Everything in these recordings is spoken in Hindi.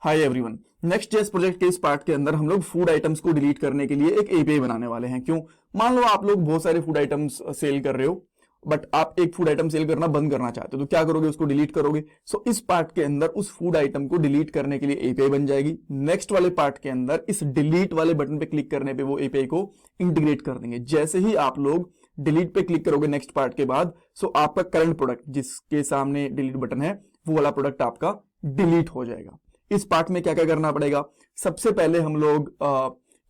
Hi everyone. Next JS project के इस पार्ट के अंदर हम लोग फूड आइटम्स को डिलीट करने के लिए एक एपीआई बनाने वाले हैं। क्यों? मान लो आप लोग बहुत सारे फूड आइटम्स सेल कर रहे हो, बट आप एक फूड आइटम सेल करना बंद करना चाहते हो, तो क्या करोगे? उसको डिलीट करोगे। सो इस पार्ट के अंदर उस फूड आइटम को डिलीट करने के लिए एपीआई बन जाएगी। नेक्स्ट वाले पार्ट के अंदर इस डिलीट वाले बटन पे क्लिक करने पे वो एपीआई को इंटीग्रेट कर देंगे। जैसे ही आप लोग डिलीट पे क्लिक करोगे नेक्स्ट पार्ट के बाद, सो आपका करंट प्रोडक्ट जिसके सामने डिलीट बटन है वो वाला प्रोडक्ट आपका डिलीट हो जाएगा। इस पार्ट में क्या क्या करना पड़ेगा? सबसे पहले हम लोग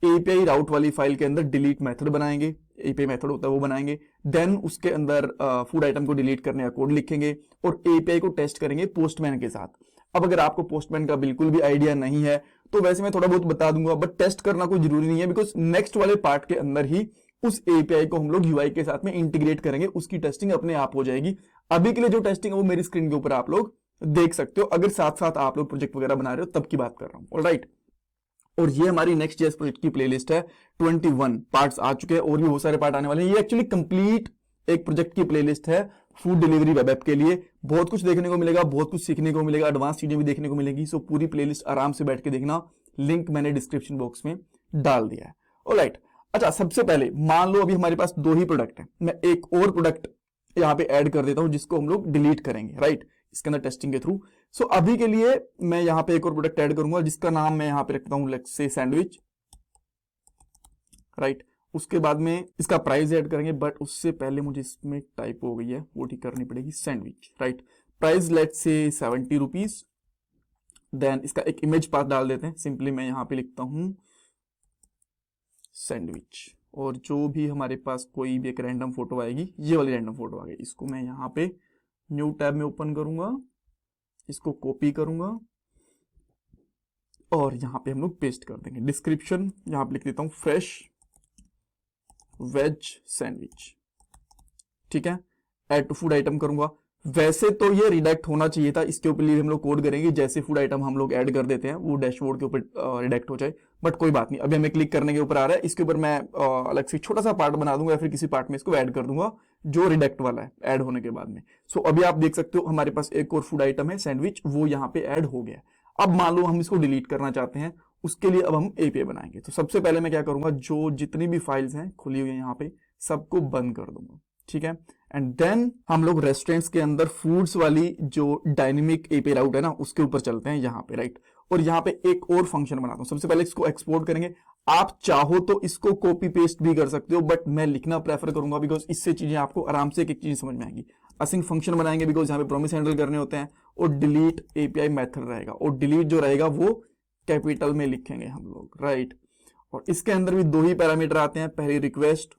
एपीआई राउट वाली फाइल के अंदर डिलीट मेथड बनाएंगे। एपीआई मेथड होता है वो बनाएंगे। देन उसके अंदर फूड आइटम को डिलीट करने का कोड लिखेंगे और एपीआई को टेस्ट करेंगे पोस्टमैन के साथ। अब अगर आपको पोस्टमैन का बिल्कुल भी आइडिया नहीं है तो वैसे मैं थोड़ा बहुत बता दूंगा, बट टेस्ट करना कोई जरूरी नहीं है, बिकॉज नेक्स्ट वाले पार्ट के अंदर ही उस एपीआई को हम लोग यूआई के साथ में इंटीग्रेट करेंगे। उसकी टेस्टिंग अपने आप हो जाएगी। अभी के लिए जो टेस्टिंग है वो मेरी स्क्रीन के ऊपर आप लोग देख सकते हो, अगर साथ साथ आप लोग प्रोजेक्ट वगैरह बना रहे हो तब की बात कर रहा हूं। ऑलराइट, और ये हमारी नेक्स्ट जेएस प्रोजेक्ट की प्लेलिस्ट है। 21 पार्ट्स आ चुके हैं और भी बहुत सारे पार्ट आने वाले हैं। ये एक्चुअली कंप्लीट एक प्रोजेक्ट की प्लेलिस्ट है फूड डिलीवरी वेब ऐप के लिए। बहुत कुछ देखने को मिलेगा, बहुत कुछ सीखने को मिलेगा, एडवांस चीजें भी देखने को मिलेगी। सो पूरी प्लेलिस्ट आराम से बैठ के देखना, लिंक मैंने डिस्क्रिप्शन बॉक्स में डाल दिया है। ऑलराइट, अच्छा सबसे पहले मान लो अभी हमारे पास 2 ही प्रोडक्ट है। मैं एक और प्रोडक्ट यहां पे ऐड कर देता हूं जिसको हम लोग डिलीट करेंगे, राइट, इसके अंदर टेस्टिंग के थ्रू। सो अभी के लिए मैं यहां पे एक और प्रोडक्ट ऐड करूंगा जिसका नाम मैं यहां पे रखता हूं लेट्स से सैंडविच, राइट। उसके बाद में इसका प्राइस ऐड करेंगे, बट उससे पहले मुझे इसमें टाइप हो गई है वो ठीक करनी पड़ेगी। Sandwich, right, price let's say 70 rupees. Then इसका एक इमेज पाथ डाल देते हैं। सिंपली मैं यहां पे लिखता हूं सैंडविच, और जो भी हमारे पास कोई भी एक रैंडम फोटो आएगी, ये वाली रैंडम फोटो आ गई, इसको मैं यहां पे न्यू टैब में ओपन करूंगा, इसको कॉपी करूंगा और यहां पे हम लोग पेस्ट कर देंगे। डिस्क्रिप्शन यहां पे लिख देता हूं फ्रेश वेज सैंडविच, ठीक है। ऐड टू फूड आइटम करूंगा। वैसे तो ये रिडायरेक्ट होना चाहिए था, इसके ऊपर हम लोग कोड करेंगे जैसे फूड आइटम हम लोग ऐड कर देते हैं वो डैशबोर्ड के ऊपर रिडायरेक्ट हो जाए, बट कोई बात नहीं। अभी हमें क्लिक करने के ऊपर आ रहा है, इसके ऊपर मैं अलग से छोटा सा पार्ट बना दूंगा या फिर किसी पार्ट में इसको ऐड कर दूंगा जो रिडायरेक्ट वाला है ऐड होने के बाद में। सो अभी आप देख सकते हो हमारे पास एक और फूड आइटम है सैंडविच, वो यहाँ पे ऐड हो गया। अब मान लो हम इसको डिलीट करना चाहते हैं, उसके लिए अब हम एपीआई बनाएंगे। तो सबसे पहले मैं क्या करूंगा, जो जितनी भी फाइल्स हैं खुली हुई है यहाँ पे सबको बंद कर दूंगा, ठीक है। एंड देन हम लोग रेस्टोरेंट्स के अंदर फूड्स वाली जो डायनेमिक एपीआई राउट है ना उसके ऊपर चलते हैं यहाँ पे, राइट। और यहाँ पे एक और फंक्शन बनाता हूं। सबसे पहले इसको एक्सपोर्ट करेंगे। आप चाहो तो इसको कॉपी पेस्ट भी कर सकते हो, बट मैं लिखना प्रेफर करूंगा बिकॉज इससे चीजें आपको आराम से एक एक चीज समझ में आएंगी। असिंक फंक्शन बनाएंगे बिकॉज यहाँ पे प्रॉमिस हैंडल करने होते हैं, और डिलीट एपीआई मेथड रहेगा, और डिलीट जो रहेगा वो कैपिटल में लिखेंगे हम लोग, राइट। और इसके अंदर भी 2 ही पैरामीटर आते हैं, पहली रिक्वेस्ट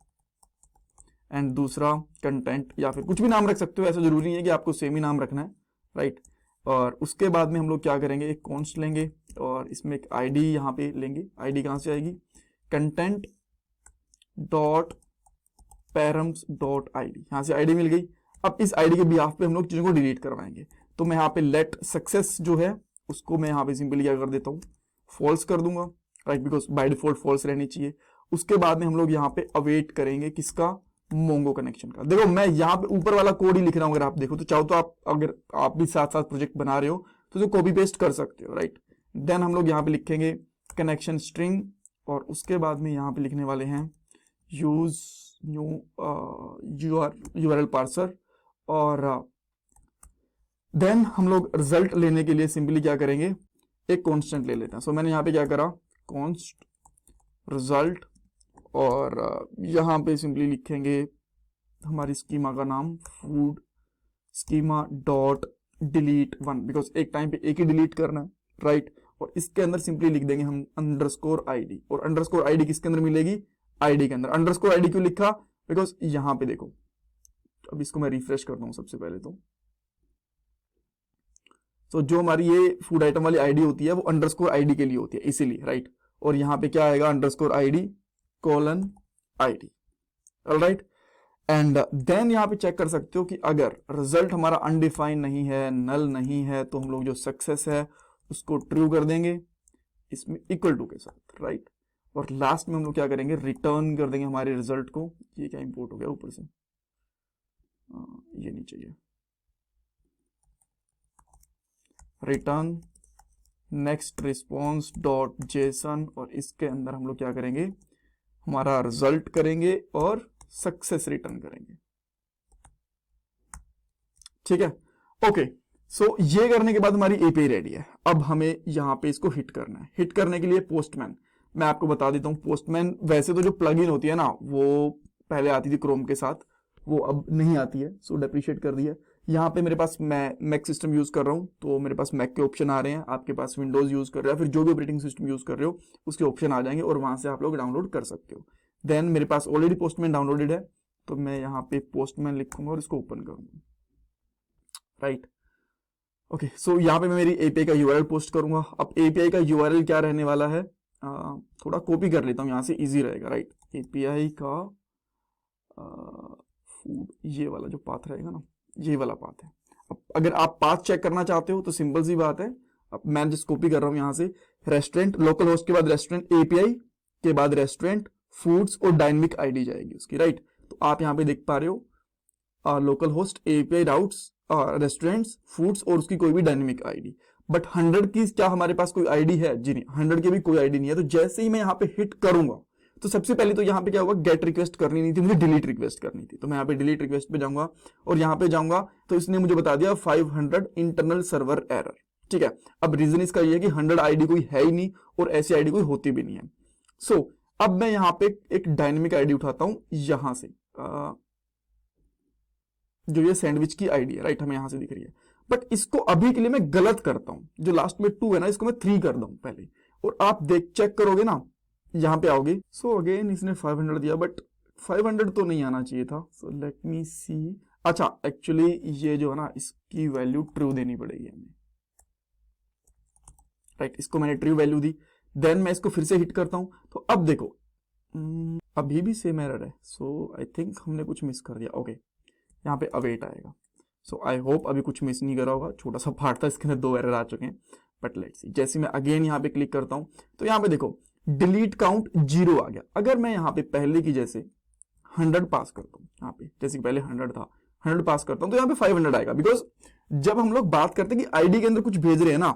एंड दूसरा कंटेंट, या फिर कुछ भी नाम रख सकते हो, ऐसा जरूरी नहीं है कि आपको सेम ही नाम रखना है, राइट। और उसके बाद में हम लोग क्या करेंगे, एक कॉन्स्ट लेंगे और इसमें एक आईडी यहां पे लेंगे। आईडी कहां से आएगी, content dot params dot ID, यहां से आईडी मिल गई। अब इस आईडी के बिहाफ पे हम लोग चीजों को डिलीट करवाएंगे। तो मैं यहाँ पे लेट सक्सेस जो है उसको मैं यहाँ पे सिंपली क्या कर देता हूँ, फॉल्स कर दूंगा, right, because by default false रहनी चाहिए। उसके बाद में हम लोग यहाँ पे अवेट करेंगे किसका, मोंगो कनेक्शन का। देखो मैं यहाँ पे ऊपर वाला कोड ही लिख रहा हूं, अगर आप देखो तो चाहो तो आप अगर आप भी साथ साथ प्रोजेक्ट बना रहे हो तो जो कॉपी पेस्ट कर सकते हो, राइट। देन हम लोग यहाँ पे लिखेंगे कनेक्शन स्ट्रिंग, और उसके बाद में यहाँ पे लिखने वाले हैं यूज न्यू यूआरएल पार्सर। और देन हम लोग रिजल्ट लेने के लिए सिंपली क्या करेंगे, एक कॉन्स्टेंट ले लेते हैं। सो मैंने यहाँ पे क्या करा, कॉन्स्ट रिजल्ट, और यहां पे सिंपली लिखेंगे हमारी स्कीमा का नाम food schema dot delete 1, because एक टाइम पे एक ही डिलीट करना है, राइट। और इसके अंदर सिंपली लिख देंगे हम अंडरस्कोर आईडी, और अंडरस्कोर आईडी किसके अंदर मिलेगी, आईडी के अंदर। अंडरस्कोर आईडी क्यों लिखा, बिकॉज यहां पे देखो, अब इसको मैं रिफ्रेश करता हूं सबसे पहले तो जो हमारी ये फूड आइटम वाली आईडी होती है वो अंडरस्कोर आईडी के लिए होती है, इसीलिए, राइट। और यहां पे क्या आएगा, underscore ID colon ID, alright. And then यहां पे चेक कर सकते हो कि अगर रिजल्ट हमारा अनडिफाइंड नहीं है, नल नहीं है, तो हम लोग जो सक्सेस है उसको ट्रू कर देंगे इसमें इक्वल टू के साथ, राइट। और लास्ट में हम लोग क्या करेंगे, रिटर्न कर देंगे हमारे रिजल्ट को। ये क्या इंपोर्ट हो गया ऊपर से, ये नहीं चाहिए, return next response dot JSON, और इसके अंदर हम लोग क्या करेंगे, हमारा रिजल्ट करेंगे और सक्सेस रिटर्न करेंगे। ठीक है, ओके। सो ये करने के बाद हमारी एपीआई रेडी है। अब हमें यहाँ पे इसको हिट करना है। हिट करने के लिए पोस्टमैन, मैं आपको बता देता हूँ, पोस्टमैन वैसे तो जो प्लगइन होती है ना, वो पहले आती थी क्रोम के साथ, वो अब नहीं आती है, सो डेप्रीशिएट कर दिया। यहाँ पे मेरे पास मैं मैक सिस्टम यूज कर रहा हूँ, तो मेरे पास मैक के ऑप्शन आ रहे हैं, आपके पास विंडोज यूज कर रहे हो, फिर जो भी ऑपरेटिंग सिस्टम यूज कर रहे हो उसके ऑप्शन आ जाएंगे और वहां से आप लोग डाउनलोड कर सकते हो। देन मेरे पास ऑलरेडी पोस्टमैन डाउनलोडेड है, तो मैं यहाँ पे पोस्टमैन लिखूंगा और इसको ओपन करूंगा। Right, okay. सो यहाँ पे मैं मेरी एपीआई का यूआरएल पोस्ट करूंगा। अब एपीआई का यूआरएल क्या रहने वाला है, थोड़ा कॉपी कर लेता हूँ, यहाँ से इजी रहेगा। राइट, एपीआई का फूड, ये वाला जो पाथ रहेगा ना, ये वाला पाथ है। अब अगर आप पाथ चेक करना चाहते हो तो सिंपल सी बात है, अब मैं जिस कॉपी कर रहा हूँ यहाँ से, रेस्टोरेंट, लोकल होस्ट के बाद रेस्टोरेंट, एपीआई के बाद रेस्टोरेंट, फूड्स और डायनेमिक आईडी जाएगी उसकी। राइट, तो आप यहाँ पे देख पा रहे हो local host, API, routes, restaurants, foods और उसकी कोई भी डायनेमिक आईडी। बट 100 की क्या हमारे पास कोई आईडी है? जी नहीं, 100 की भी कोई आईडी नहीं है। तो जैसे ही मैं यहाँ पे हिट करूंगा तो सबसे पहले तो यहाँ पे क्या होगा, गेट रिक्वेस्ट करनी नहीं थी, मुझे डिलीट रिक्वेस्ट करनी थी। तो मैं यहाँ पे डिलीट रिक्वेस्ट पे जाऊंगा और यहाँ पे जाऊंगा तो इसने मुझे बता दिया 500 इंटरनल सर्वर एरर। ठीक है, अब रीजन इसका ये है कि 100 आईडी कोई है ही नहीं और ऐसी आईडी कोई होती भी नहीं है। सो अब मैं यहाँ पे एक डायनेमिक आईडी उठाता हूं यहां से, जो ये सैंडविच की आईडी है। राइट, हमें यहां से दिख रही है, बट इसको अभी के लिए मैं गलत करता हूं, जो लास्ट में 2 है ना, इसको मैं 3 कर दूं पहले, और आप चेक करोगे ना, यहां पे आओगे। सो अगेन इसने 500 दिया, बट 500 तो नहीं आना चाहिए था। सो लेट मी सी, अच्छा एक्चुअली ये जो है ना, इसकी वैल्यू ट्रू देनी पड़ेगी हमें। राइट, इसको मैंने ट्रू वैल्यू दी। देन मैं इसको फिर से हिट करता हूं, तो अब देखो अभी भी सेम एरर है। सो आई थिंक हमने कुछ मिस कर दिया। ओके, यहाँ पे अवेट आएगा। सो आई होप अभी कुछ मिस नहीं करा होगा, छोटा सा पार्ट था, इसके अंदर 2 एरर आ चुके हैं। बट लेट्स सी, जैसे मैं अगेन यहाँ पे क्लिक करता हूँ तो यहाँ पे देखो डिलीट काउंट 0 आ गया। अगर मैं यहाँ पे पहले की जैसे 100 पास करता हूँ, यहाँ पे जैसे कि पहले 100 था, 100 पास करता हूँ तो यहाँ पे 500 आएगा। बिकॉज जब हम लोग बात करते हैं कि आईडी के अंदर कुछ भेज रहे हैं ना,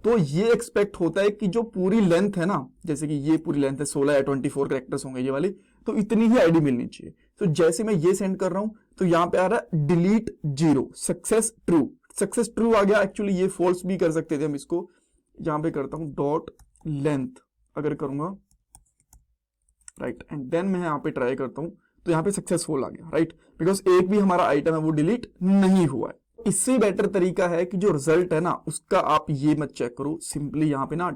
तो ये एक्सपेक्ट होता है कि जो पूरी लेंथ है ना, जैसे कि ये पूरी लेंथ है 16 या 24 कैरेक्टर्स होंगे ये वाली, तो इतनी ही आईडी मिलनी चाहिए। तो जैसे मैं ये सेंड कर रहा हूं तो यहाँ पे आ रहा है delete 0, success true. Success true आ गया। एक्चुअली ये फॉल्स भी कर सकते थे हम इसको। यहाँ पे करता हूं डॉट लेंथ, अगर करूंगा राइट, एंड देन मैं यहाँ पे ट्राई करता हूं तो यहाँ पे सक्सेसफुल आ गया। राइट, बिकॉज एक भी हमारा आइटम है वो डिलीट नहीं हुआ है। इससे बेटर तरीका है कि जो रिजल्ट है ना उसका आप ये मत चेक करो, सिंपली यहाँ पे ना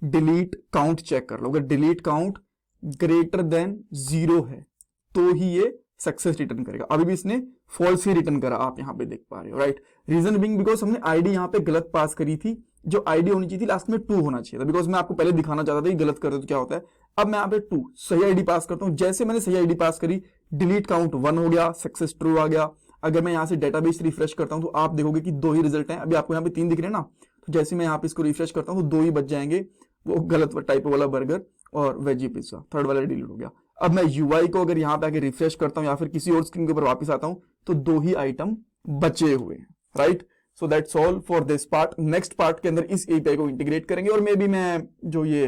डिलीट काउंट चेक कर लो। अगर डिलीट काउंट ग्रेटर देन 0 है तो ही ये सक्सेस रिटर्न करेगा। अभी भी इसने फॉल्स ही रिटर्न करा, आप यहाँ पे देख पा रहे हो। राइट, रीजन बिंग बिकॉज हमने आईडी यहाँ पे गलत पास करी थी, जो आईडी होनी चाहिए थी लास्ट में 2 होना चाहिए था। बिकॉज मैं आपको पहले दिखाना चाहता था कि गलत करते तो क्या होता है। अब मैं यहाँ पे 2 सही आईडी पास करता हूँ। जैसे मैंने सही आईडी पास करी, डिलीट काउंट 1 हो गया, सक्सेस ट्रू आ गया। अगर मैं यहाँ से डेटाबेस रिफ्रेश करता हूँ तो आप देखोगे कि 2 ही रिजल्ट हैं। अभी आपको यहाँ पे 3 दिख रहे हैं ना, तो जैसे मैं यहाँ पे इसको रिफ्रेश करता हूँ तो 2 ही बच जाएंगे, वो गलत टाइप वाला बर्गर और वेजी पिज्जा, थर्ड वाला डिलीट हो गया। अब मैं यूआई को अगर यहाँ पे आके रिफ्रेश करता हूँ या फिर किसी और स्क्रीन के ऊपर वापस आता हूँ तो 2 ही आइटम बचे हुए हैं। Right, so that's all for this part. Next part के अंदर इस एपीआई को इंटीग्रेट करेंगे और मे बी मैं जो ये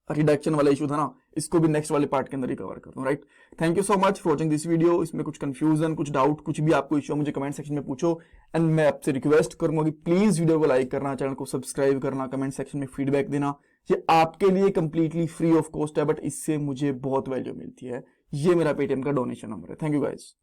रिडक्शन वाला इशू था ना, इसको भी नेक्स्ट वाले पार्ट के अंदर ही कवर करता हूँ। Right, thank you so much for watching this video. इसमें कुछ कंफ्यूजन, कुछ डाउट, कुछ भी आपको इशू मुझे कमेंट सेक्शन में पूछो। एंड मैं आपसे रिक्वेस्ट करूंगा कि प्लीज वीडियो को लाइक करना, चैनल को सब्सक्राइब करना, कमेंट सेक्शन में फीडबैक देना। ये आपके लिए कंप्लीटली फ्री ऑफ कॉस्ट है, बट इससे मुझे बहुत वैल्यू मिलती है। ये मेरा पेटीएम का डोनेशन नंबर है। Thank you guys.